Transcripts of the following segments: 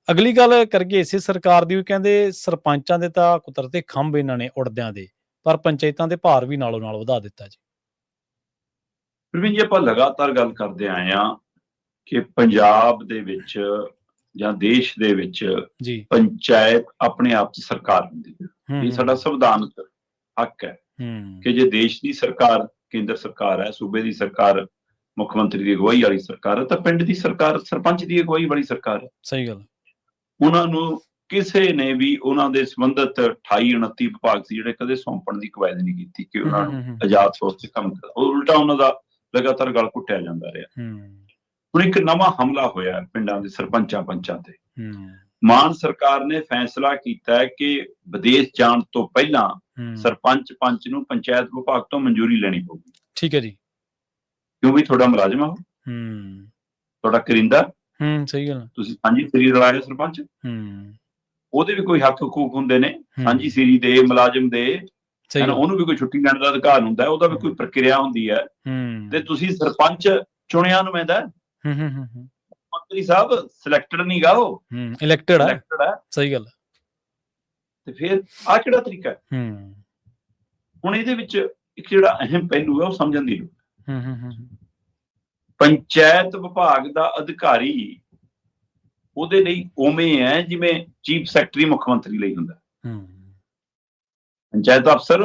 ਅਗਲੀ ਗੱਲ ਕਰੀਏ ਇਸੇ ਸਰਕਾਰ ਦੀ ਵੀ, ਕਹਿੰਦੇ ਸਰਪੰਚਾਂ ਦੇ ਤਾਂ ਕੁਦਰਤੀ ਖੰਭ ਇਹਨਾਂ ਨੇ ਉੜਦਿਆਂ ਦੇ, ਪਰ ਪੰਚਾਇਤਾਂ ਦੇ ਭਾਰ ਵੀ ਨਾਲੋਂ ਨਾਲ ਵਧਾ ਦਿੱਤਾ ਜੀ। ਪ੍ਰਵੀਨ ਜੀ, ਆਪਾਂ ਲਗਾਤਾਰ ਗੱਲ ਕਰਦੇ ਆਏ ਹਾਂ ਕਿ ਪੰਜਾਬ ਦੇ ਵਿੱਚ ਜਾਂ ਦੇਸ਼ ਦੇ ਵਿੱਚ ਜੀ ਪੰਚਾਇਤ ਆਪਣੇ ਆਪ 'ਚ ਸਰਕਾਰ ਹੁੰਦੀ ਹੈ। ਇਹ ਸਾਡਾ ਸੰਵਿਧਾਨਕ ਹੱਕ ਹੈ ਕਿ ਜੇ ਦੇਸ਼ ਦੀ ਸਰਕਾਰ ਕੇਂਦਰ ਸਰਕਾਰ ਹੈ, ਸੂਬੇ ਦੀ ਸਰਕਾਰ ਮੁੱਖ ਮੰਤਰੀ ਦੀ ਅਗਵਾਈ ਵਾਲੀ ਸਰਕਾਰ ਹੈ, ਤਾਂ ਪਿੰਡ ਦੀ ਸਰਕਾਰ ਸਰਪੰਚ ਦੀ ਅਗਵਾਈ ਵਾਲੀ ਸਰਕਾਰ ਹੈ। ਸਹੀ ਗੱਲ। ਉਹਨਾਂ ਨੂੰ ਕਿਸੇ ਨੇ ਵੀ ਉਹਨਾਂ ਦੇ ਸੰਬੰਧਿਤ 28-29 ਵਿਭਾਗ ਸੀ ਜਿਹੜੇ ਕਦੇ ਸੌਂਪਣ ਦੀ ਕਵਾਇਦ ਨਹੀਂ ਕੀਤੀ ਕਿ ਉਹਨਾਂ ਨੂੰ ਆਜ਼ਾਦ ਸੋਚ ਤੇ ਕੰਮ ਕਰ, ਉਲਟਾ ਉਹਨਾਂ ਦਾ ਲਗਾਤਾਰ ਗਲ ਘੁੱਟਿਆ ਜਾਂਦਾ ਰਿਹਾ। ਹੁਣ ਇੱਕ ਨਵਾਂ ਹਮਲਾ ਹੋਇਆ ਪਿੰਡਾਂ ਦੇ ਸਰਪੰਚਾਂ ਪੰਚਾਂ ਤੇ। ਮਾਨ ਸਰਕਾਰ ਨੇ ਫੈਸਲਾ ਕੀਤਾ ਹੈ ਕਿ ਵਿਦੇਸ਼ ਜਾਣ ਤੋਂ ਪਹਿਲਾਂ ਸਰਪੰਚ ਪੰਚ ਨੂੰ ਪੰਚਾਇਤ ਵਿਭਾਗ ਤੋਂ ਮਨਜ਼ੂਰੀ ਲੈਣੀ ਪਊਗੀ। ਠੀਕ ਹੈ ਜੀ। ਕਿਉਂ ਵੀ ਤੁਹਾਡਾ ਮੁਲਾਜ਼ਮ ਆ, ਤੁਹਾਡਾ ਕਰਿੰਦਾ। ਸਹੀ ਗੱਲ। ਤੁਸੀਂ ਸਾਂਝੀ ਸੀਰੀ ਰਲਾਇਆ ਸਰਪੰਚ, ਉਹਦੇ ਵੀ ਕੋਈ ਹੱਕ ਹਕੂਕ ਹੁੰਦੇ ਨੇ, ਸਾਂਝੀ ਸੀਰੀ ਦੇ ਮੁਲਾਜ਼ਮ ਦੇ, ਉਹਨੂੰ ਵੀ ਕੋਈ ਛੁੱਟੀ ਲੈਣ ਦਾ ਅਧਿਕਾਰ ਹੁੰਦਾ, ਉਹਦਾ ਵੀ ਕੋਈ ਪ੍ਰਕਿਰਿਆ ਹੁੰਦੀ ਹੈ। ਤੇ ਤੁਸੀਂ ਸਰਪੰਚ ਚੁਣਿਆ ਨੁਮਾਇੰਦਾ, ਮੰਤਰੀ ਸਾਹਿਬ ਸਿਲੈਕਟਡ ਨਹੀਂ ਗਾ, ਉਹ ਇਲੈਕਟਡ ਹੈ। ਸਹੀ ਗੱਲ। ਤੇ ਫਿਰ ਆਹ ਕਿਹੜਾ ਤਰੀਕਾ ਹੈ? ਹੁਣ ਇਹਦੇ ਵਿੱਚ ਇੱਕ ਜਿਹੜਾ ਅਹਿਮ ਪਹਿਲੂ ਹੈ ਉਹ ਸਮਝਣ ਦੀ ਲੋੜ। ਪੰਚਾਇਤ ਵਿਭਾਗ ਦਾ ਅਧਿਕਾਰੀ ਉਹਦੇ ਲਈ ਉਵੇਂ ਹੈ ਜਿਵੇਂ ਚੀਫ ਸੈਕਟਰੀ ਮੁੱਖ ਮੰਤਰੀ ਲਈ ਹੁੰਦਾ। ਪੰਚਾਇਤ ਅਫਸਰ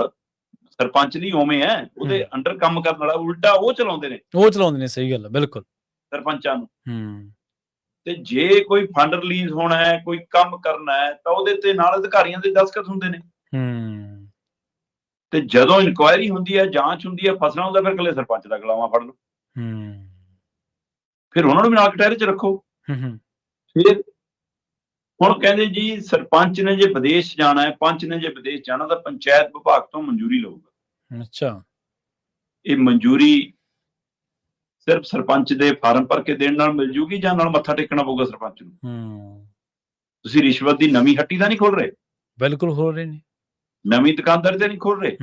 ਸਰਪੰਚ ਲਈ ਉਵੇਂ ਹੈ, ਉਹਦੇ ਅੰਡਰ ਕੰਮ ਕਰਨ ਵਾਲਾ ਉਲਟਾ ਉਹ ਚਲਾਉਂਦੇ ਨੇ। ਸਹੀ ਗੱਲ ਹੈ, ਬਿਲਕੁਲ। ਸਰਪੰਚਾਂ ਨੂੰ ਤੇ ਜੇ ਕੋਈ ਫੰਡ ਰਿਲੀਜ਼ ਹੋਣਾ ਹੈ, ਕੋਈ ਕੰਮ ਕਰਨਾ ਹੈ, ਤਾਂ ਉਹਦੇ ਤੇ ਨਾਲ ਅਧਿਕਾਰੀਆਂ ਦੇ ਦਸਤਖਤ ਹੁੰਦੇ ਨੇ। ਤੇ ਜਦੋਂ ਇਨਕੁਆਇਰੀ ਹੁੰਦੀ ਹੈ, ਜਾਂਚ ਹੁੰਦੀ ਹੈ, ਫਸਣਾ ਹੁੰਦਾ, ਫਿਰ ਇਕੱਲੇ ਸਰਪੰਚ ਦਾ ਗਲਾਵਾਂ ਫੜ ਲਓ, ਫਿਰ ਉਹਨਾਂ ਨੂੰ ਵੀ ਨਾਲ ਕਟਹਿਰੇ 'ਚ ਰੱਖੋ। ਫਿਰ ਹੁਣ ਕਹਿੰਦੇ ਜੀ ਸਰਪੰਚ ਨੇ ਜੇ ਵਿਦੇਸ਼ ਜਾਣਾ ਹੈ, ਪੰਚ ਨੇ ਜੇ ਵਿਦੇਸ਼ ਜਾਣਾ, ਤਾਂ ਪੰਚਾਇਤ ਵਿਭਾਗ ਤੋਂ ਮਨਜ਼ੂਰੀ ਲਊਗਾ। ਅੱਛਾ। ਇਹ ਮਨਜ਼ੂਰੀ ਸਿਰਫ ਸਰਪੰਚ ਦੇ ਫਾਰਮ ਭਰ ਕੇ ਦੇਣ ਨਾਲ ਮਿਲ ਜੂਗੀ ਜਾਂ ਨਾਲ ਮੱਥਾ ਟੇਕਣਾ ਪਊਗਾ ਸਰਪੰਚ ਨੂੰ? ਤੁਸੀਂ ਰਿਸ਼ਵਤ ਦੀ ਨਵੀਂ ਹੱਟੀ ਤਾਂ ਨਹੀਂ ਖੋਲ ਰਹੇ? ਬਿਲਕੁਲ ਖੋਲ ਰਹੇ ਨੇ। ਨਵੀਂ ਦੁਕਾਨਦਾਰੀ ਤੇ ਨਹੀਂ ਖੋਲ ਰਹੇ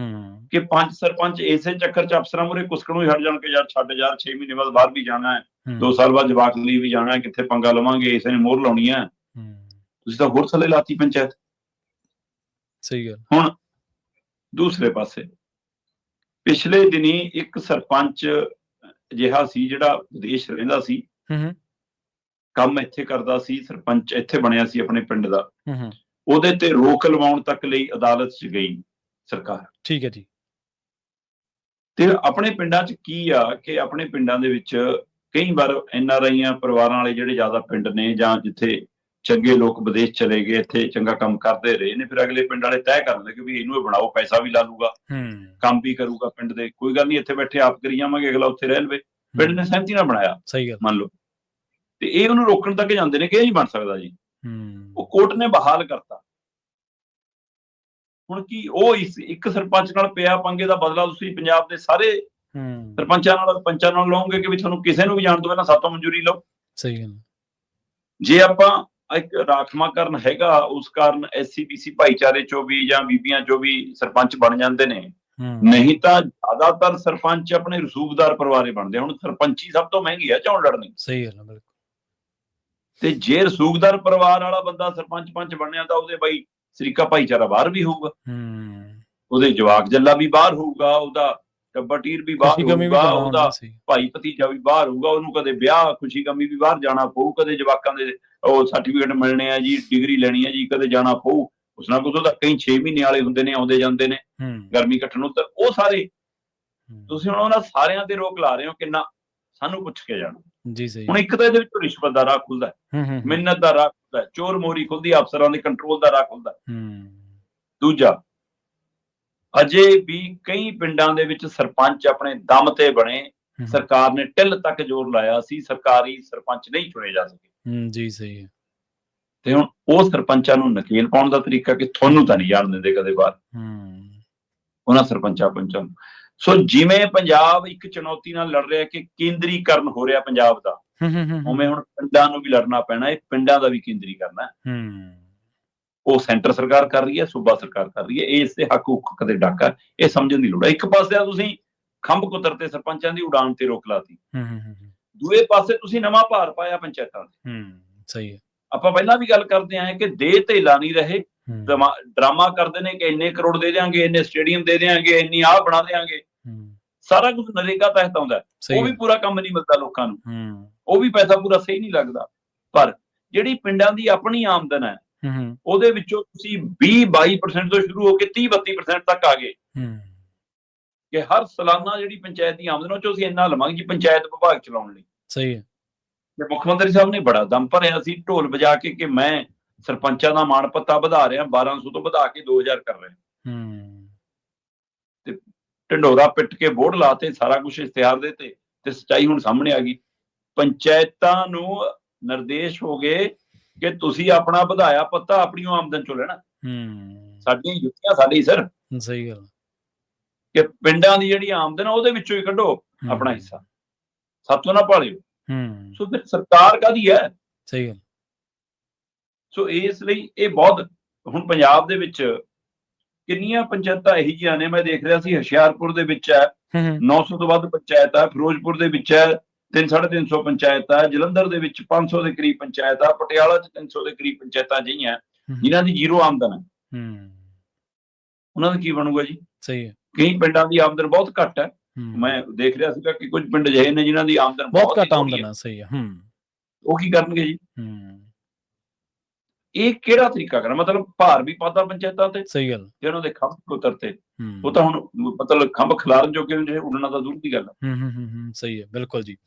ਕਿ ਪੰਜ ਸਰਪੰਚ ਇਸੇ ਚੱਕਰ 'ਚ ਅਫਸਰਾਂ ਮੂਹਰੇ ਕੁਸਕਣੋਂ ਹੀ ਹਟ ਜਾਣ ਕੇ ਯਾਰ ਛੱਡ, ਯਾਰ 6 ਮਹੀਨੇ ਬਾਅਦ ਬਾਹਰ ਵੀ ਜਾਣਾ ਹੈ, 2 ਸਾਲ ਬਾਅਦ ਜਵਾਕ ਲਈ ਵੀ ਜਾਣਾ ਹੈ, ਕਿੱਥੇ ਪੰਗਾ ਲਵਾਂਗੇ, ਇਸੇ ਨੇ ਮੋਹਰ ਲਾਉਣੀ ਹੈ। ਤੁਸੀਂ ਤਾਂ ਹੋਰ ਥੱਲੇ ਲਾਤੀ ਪੰਚਾਇਤ। ਸਹੀ ਗੱਲ। ਹੁਣ ਦੂਸਰੇ ਪਾਸੇ ਪਿਛਲੇ ਦਿਨੀ ਇੱਕ ਸਰਪੰਚ ਅਜਿਹਾ ਸੀ ਜਿਹੜਾ ਵਿਦੇਸ਼ ਰਹਿੰਦਾ ਸੀ, ਕੰਮ ਇੱਥੇ ਕਰਦਾ ਸੀ, ਸਰਪੰਚ ਇੱਥੇ ਬਣਿਆ ਸੀ ਆਪਣੇ ਪਿੰਡ ਦਾ, ਉਹਦੇ ਤੇ ਰੋਕ ਲਵਾਉਣ ਤੱਕ ਲਈ ਅਦਾਲਤ 'ਚ ਗਈ ਸਰਕਾਰ। ਠੀਕ ਹੈ ਜੀ। ਤੇ ਆਪਣੇ ਪਿੰਡਾਂ 'ਚ ਕੀ ਆ ਕਿ ਆਪਣੇ ਪਿੰਡਾਂ ਦੇ ਵਿੱਚ ਕਈ ਵਾਰ NRI ਪਰਿਵਾਰਾਂ ਵਾਲੇ ਜਿਹੜੇ ਜ਼ਿਆਦਾ ਪਿੰਡ ਨੇ ਜਾਂ ਜਿੱਥੇ ਚੰਗੇ ਲੋਕ ਵਿਦੇਸ਼ ਚਲੇ ਗਏ, ਇੱਥੇ ਚੰਗਾ ਕੰਮ ਕਰਦੇ ਰਹੇ ਨੇ, ਫਿਰ ਅਗਲੇ ਪਿੰਡ ਵਾਲੇ ਤੈਅ ਕਰ ਦਿੰਦੇ ਕਿ ਵੀ ਇਹਨੂੰ ਹੀ ਬਣਾਓ, ਪੈਸਾ ਵੀ ਲਾ ਲੂਗਾ, ਕੰਮ ਵੀ ਕਰੂਗਾ ਪਿੰਡ ਦੇ, ਕੋਈ ਗੱਲ ਨਹੀਂ, ਇੱਥੇ ਬੈਠੇ ਆਪ ਕਰੀ ਜਾਵਾਂਗੇ, ਅਗਲਾ ਉੱਥੇ ਰਹਿ ਲਵੇ। ਪਿੰਡ ਨੇ ਸਹਿਮਤੀ ਨਾਲ ਬਣਾਇਆ, ਸਹੀ ਗੱਲ ਮੰਨ ਲਓ, ਤੇ ਇਹ ਉਹਨੂੰ ਰੋਕਣ ਤੱਕ ਜਾਂਦੇ ਨੇ ਕਿ ਇਹ ਨਹੀਂ ਬਣ ਸਕਦਾ ਜੀ। ਉਹ ਕੋਰਟ ਨੇ ਬਹਾਲ ਕਰਤਾ। ਹੁਣ ਕੀ ਉਹ ਇੱਕ ਸਰਪੰਚ ਨਾਲ ਪਿਆ ਪੰਗੇ ਦਾ ਬਦਲਾ ਤੁਸੀਂ ਪੰਜਾਬ ਦੇ ਸਾਰੇ ਸਰਪੰਚਾਂ ਨਾਲ ਪੰਚਾਂ ਨਾਲ ਲਓਗੇ ਕਿ ਵੀ ਤੁਹਾਨੂੰ ਕਿਸੇ ਨੂੰ ਵੀ ਜਾਣ ਤੋਂ ਪਹਿਲਾਂ ਸਭ ਤੋਂ ਮਨਜ਼ੂਰੀ ਲਓ? ਸਹੀ ਗੱਲ। ਜੇ ਆਪਾਂ ਇੱਕ ਰਾਖਵਾਂਕਰਨ ਹੈਗਾ, ਉਸ ਕਾਰਨ SC BC ਭਾਈਚਾਰੇ 'ਚੋਂ ਵੀ ਜਾਂ ਬੀਬੀਆਂ 'ਚੋਂ ਵੀ ਸਰਪੰਚ ਬਣ ਜਾਂਦੇ ਨੇ, ਨਹੀਂ ਤਾਂ ਜ਼ਿਆਦਾਤਰ ਸਰਪੰਚ ਆਪਣੇ ਰਸੂਖਦਾਰ ਪਰਿਵਾਰੇ ਬਣਦੇ। ਹੁਣ ਸਰਪੰਚੀ ਸਭ ਤੋਂ ਮਹਿੰਗੀ ਹੈ ਚੋਣ ਲੜਨੀ। ਸਹੀ ਗੱਲ ਹੈ, ਬਿਲਕੁਲ। ਤੇ ਜੇ ਰਸੂਖਦਾਰ ਪਰਿਵਾਰ ਵਾਲਾ ਬੰਦਾ ਸਰਪੰਚ ਪੰਚ ਬਣਿਆ ਤਾਂ ਉਹਦੇ ਬਾਈ ਸਰੀਕਾ ਭਾਈਚਾਰਾ ਬਾਹਰ ਵੀ ਹੋਊਗਾ, ਉਹਦੇ ਜਵਾਕ ਜੱਲਾ ਵੀ ਬਾਹਰ ਹੋਊਗਾ, ਉਹਦਾ ਟੱਬਰ ਟੀਰ ਵੀ ਬਾਹਰ ਹੋਊਗਾ, ਉਹਦਾ ਭਾਈ ਭਤੀਜਾ ਵੀ ਬਾਹਰ ਹੋਊਗਾ, ਉਹਨੂੰ ਕਦੇ ਵਿਆਹ ਖੁਸ਼ੀ ਗਮੀ ਵੀ ਬਾਹਰ ਜਾਣਾ ਪਊ, ਕਦੇ ਜਵਾਕਾਂ ਦੇ ਉਹ ਸਰਟੀਫਿਕੇਟ ਮਿਲਣੇ ਆ ਜੀ, ਡਿਗਰੀ ਲੈਣੀ ਹੈ ਜੀ, ਕਦੇ ਜਾਣਾ ਪਊ, ਕੁਛ ਨਾ ਕੁਛ। ਉਹਦਾ ਕਈ 6 ਮਹੀਨੇ ਵਾਲੇ ਹੁੰਦੇ ਨੇ, ਆਉਂਦੇ ਜਾਂਦੇ ਨੇ ਗਰਮੀ ਕੱਟਣ ਨੂੰ, ਤਾਂ ਉਹ ਸਾਰੇ ਤੁਸੀਂ ਹੁਣ ਉਹਨਾਂ ਸਾਰਿਆਂ ਤੇ ਰੋਕ ਲਾ ਰਹੇ ਹੋ। ਕਿੰਨਾ ਸਾਨੂੰ ਪੁੱਛ ਕੇ ਜਾਣਾ ਜੀ। ਸਹੀ। ਹੁਣ ਇੱਕ ਤਾਂ ਇਹਦੇ ਵਿੱਚ ਰਿਸ਼ਵਤ ਦਾ ਰਾਹ ਖੁੱਲਦਾ, ਮਿਹਨਤ ਦਾ ਰਾਹ ਖੁੱਲਦਾ, ਚੋਰ ਮੋਰੀ ਖੁੱਲਦੀ, ਅਫਸਰਾਂ ਦੇ ਕੰਟਰੋਲ ਦਾ ਰਾਹ ਖੁੱਲਦਾ। ਦੂਜਾ, ਅਜੇ ਵੀ ਕਈ ਪਿੰਡਾਂ ਦੇ ਵਿੱਚ ਸਰਪੰਚ ਆਪਣੇ ਦਮ ਤੇ ਬਣੇ, ਸਰਕਾਰ ਨੇ ਢਿੱਲ ਤੱਕ ਜ਼ੋਰ ਲਾਇਆ ਸੀ, ਸਰਕਾਰੀ ਸਰਪੰਚ ਨਹੀਂ ਚੁਣੇ ਜਾ ਸਕੇ। ਜੀ ਸਹੀ ਹੈ। ਤੇ ਹੁਣ ਉਹ ਸਰਪੰਚਾਂ ਨੂੰ ਨਕੇਲ ਪਾਉਣ ਦਾ ਤਰੀਕਾ ਕਿ ਤੁਹਾਨੂੰ ਤਾਂ ਨਹੀਂ ਜਾਣ ਦਿੰਦੇ ਕਦੇ ਬਾਹਰ, ਉਹਨਾਂ ਸਰਪੰਚਾਂ ਪੰਚਾਂ ਨੂੰ। ਸੋ ਜਿਵੇਂ ਪੰਜਾਬ ਇੱਕ ਚੁਣੌਤੀ ਨਾਲ ਲੜ ਰਿਹਾ ਕਿ ਕੇਂਦਰੀਕਰਨ ਹੋ ਰਿਹਾ ਪੰਜਾਬ ਦਾ, ਉਵੇਂ ਹੁਣ ਪਿੰਡਾਂ ਨੂੰ ਵੀ ਲੜਨਾ ਪੈਣਾ। ਇਹ ਪਿੰਡਾਂ ਦਾ ਵੀ ਕੇਂਦਰੀਕਰਨ ਹੈ, ਉਹ ਸੈਂਟਰ ਸਰਕਾਰ ਕਰ ਰਹੀ ਹੈ, ਸੂਬਾ ਸਰਕਾਰ ਕਰ ਰਹੀ ਹੈ। ਇਹ ਇਸਦੇ ਹੱਕ ਹੁੱਕ ਦੇ ਡਾਕਾ, ਇਹ ਸਮਝਣ ਦੀ ਲੋੜ ਹੈ। ਇੱਕ ਪਾਸੇ ਤੁਸੀਂ ਖੰਭ ਕੁਤਰਤੇ ਸਰਪੰਚਾਂ ਦੀ ਉਡਾਨ ਤੇ ਰੋਕ ਲਾਤੀ, ਦੂਏ ਪਾਸੇ ਤੁਸੀਂ ਨਵਾਂ ਭਾਰ ਪਾਇਆ ਪੰਚਾਇਤਾਂ ਤੇ। ਸਹੀ ਹੈ। ਆਪਾਂ ਪਹਿਲਾਂ ਵੀ ਗੱਲ ਕਰਦੇ ਆਏ ਕਿ ਦੇ ਧੇਲਾ ਨਹੀਂ ਰਹੇ, ਹੂੰ, ਡਰਾਮਾ ਕਰਦੇ ਨੇ ਕਿ ਇੰਨੇ ਕਰੋੜ ਦੇ ਦਿਆਂਗੇ, ਇੰਨੇ ਸਟੇਡੀਅਮ ਦੇ ਦਿਆਂਗੇ, ਇੰਨੀ ਆਹ ਬਣਾ ਦਿਆਂਗੇ। ਹੂੰ, ਸਾਰਾ ਕੁਝ ਨਰੇਗਾ ਤਹਿਤ ਆਉਂਦਾ, ਉਹ ਸਹੀ ਵੀ ਗੱਲ। ਪੂਰਾ ਕੰਮ ਨਹੀਂ ਮਿਲਦਾ ਲੋਕਾਂ ਨੂੰ, ਹੂੰ, ਉਹ ਵੀ ਪੈਸਾ ਪੂਰਾ ਸਹੀ ਨਹੀਂ ਲੱਗਦਾ। ਪਰ ਜਿਹੜੀ ਪਿੰਡਾਂ ਦੀ ਆਪਣੀ ਆਮਦਨ ਹੈ, ਹੂੰ, ਉਹਦੇ ਵਿੱਚੋਂ ਤੁਸੀਂ 20-22% ਤੋਂ ਸ਼ੁਰੂ ਹੋ ਕੇ 30-32% ਤੱਕ ਆ ਗਏ ਹੂੰ, ਕਿ ਹਰ ਸਾਲਾਨਾ ਜਿਹੜੀ ਪੰਚਾਇਤ ਦੀ ਆਮਦਨ ਉਹ ਚੋਂ ਅਸੀਂ ਇੰਨਾ ਲਵਾਂਗੇ ਜੀ ਪੰਚਾਇਤ ਵਿਭਾਗ ਚਲਾਉਣ ਲਈ। ਸਹੀ ਹੈ। ਤੇ ਮੁੱਖ ਮੰਤਰੀ ਸਾਹਿਬ ਨੇ ਬੜਾ ਦਮ ਭਰਿਆ ਸੀ ਢੋਲ ਵਜਾ ਕੇ ਕਿ ਮੈਂ ਸਰਪੰਚਾਂ ਦਾ ਮਾਣ ਪੱਤਾ ਵਧਾ ਰਿਹਾ, 1200 ਤੋਂ ਵਧਾ ਕੇ 2000 ਕਰ ਰਿਹਾ। ਹੂੰ, ਤੇ ਢੰਡੋਰਾ ਪਿੱਟ ਕੇ ਬੋਰਡ ਲਾਤੇ, ਸਾਰਾ ਕੁਝ ਇਸ਼ਤਿਹਾਰ ਦੇ ਤੇ ਸੱਚਾਈ ਹੁਣ ਸਾਹਮਣੇ ਆ ਗਈ। ਪੰਚਾਇਤਾਂ ਨੂੰ ਨਿਰਦੇਸ਼ ਹੋ ਗਏ ਕਿ ਤੁਸੀਂ ਆਪਣਾ ਵਧਾਇਆ ਪੱਤਾ ਆਪਣੀ ਆਮਦਨ ਚੋਂ ਲੈਣਾ। ਹੂੰ, ਸਾਡੀਆਂ ਜੁੱਤੀਆਂ ਸਾਡੀ ਸਰ, ਸਹੀ ਗੱਲ। ਕਿ ਪਿੰਡਾਂ ਦੀ ਜਿਹੜੀ ਆਮਦਨ ਆ ਉਹਦੇ ਵਿੱਚੋਂ ਹੀ ਕੱਢੋ ਆਪਣਾ ਹਿੱਸਾ, ਸਾਤੋਂ ਨਾ ਭਾਲਿਓ। ਹੂੰ, ਸੋ ਫਿਰ ਸਰਕਾਰ ਕਾਹਦੀ ਹੈ? ਸਹੀ ਗੱਲ। ਸੋ ਇਸ ਲਈ ਇਹ ਬਹੁਤ, ਹੁਣ ਪੰਜਾਬ ਦੇ ਵਿੱਚ ਕਿੰਨੀਆਂ ਪੰਚਾਇਤਾਂ ਇਹੀ ਜਿਹੀਆਂ ਨੇ, ਮੈਂ ਦੇਖ ਰਿਹਾ ਸੀ ਹੁਸ਼ਿਆਰਪੁਰ ਦੇ ਵਿੱਚ ਹੈ 900 ਤੋਂ ਵੱਧ ਪੰਚਾਇਤ ਹੈ, ਫਿਰੋਜ਼ਪੁਰ ਦੇ ਵਿੱਚ ਹੈ 300-350 ਪੰਚਾਇਤ ਹੈ, ਜਲੰਧਰ ਦੇ ਵਿੱਚ 500 ਦੇ ਕਰੀਬ ਪੰਚਾਇਤ ਆ, ਪਟਿਆਲਾ 'ਚ 300 ਦੇ ਕਰੀਬ ਪੰਚਾਇਤਾਂ ਜਿਹੀਆਂ ਜਿਨ੍ਹਾਂ ਦੀ ਜ਼ੀਰੋ ਆਮਦਨ ਹੈ। ਉਹਨਾਂ ਦਾ ਕੀ ਬਣੂਗਾ ਜੀ? ਸਹੀ ਹੈ। ਕਈ ਪਿੰਡਾਂ ਦੀ ਆਮਦਨ ਬਹੁਤ ਘੱਟ ਹੈ। ਮੈਂ ਦੇਖ ਰਿਹਾ ਸੀਗਾ ਕਿ ਕੁਝ ਪਿੰਡ ਅਜਿਹੇ ਨੇ ਜਿਨ੍ਹਾਂ ਦੀ ਆਮਦਨ ਬਹੁਤ ਘੱਟ ਆਮਦਨ ਹੈ। ਸਹੀ ਹੈ। ਉਹ ਕੀ ਕਰਨਗੇ ਜੀ? ਇਹ ਕਿਹੜਾ ਤਰੀਕਾ ਕਰਨਾ? ਮਤਲਬ ਭਾਰ ਵੀ ਪਾਤਾ ਪੰਚਾਇਤਾਂ ਤੇ, ਸਹੀ ਗੱਲ, ਤੇ ਉਹਨਾਂ ਦੇ ਖੰਭ ਉਤਰਤੇ। ਉਹ ਤਾਂ ਹੁਣ ਮਤਲਬ ਖੰਭ ਖਿਲਾਰਨ ਜੋਗੇ ਜਿਹੜੇ ਉੱਡਣਾ ਤਾਂ ਦੂਰ ਦੀ ਗੱਲ ਹੈ। ਸਹੀ ਹੈ, ਬਿਲਕੁਲ ਜੀ।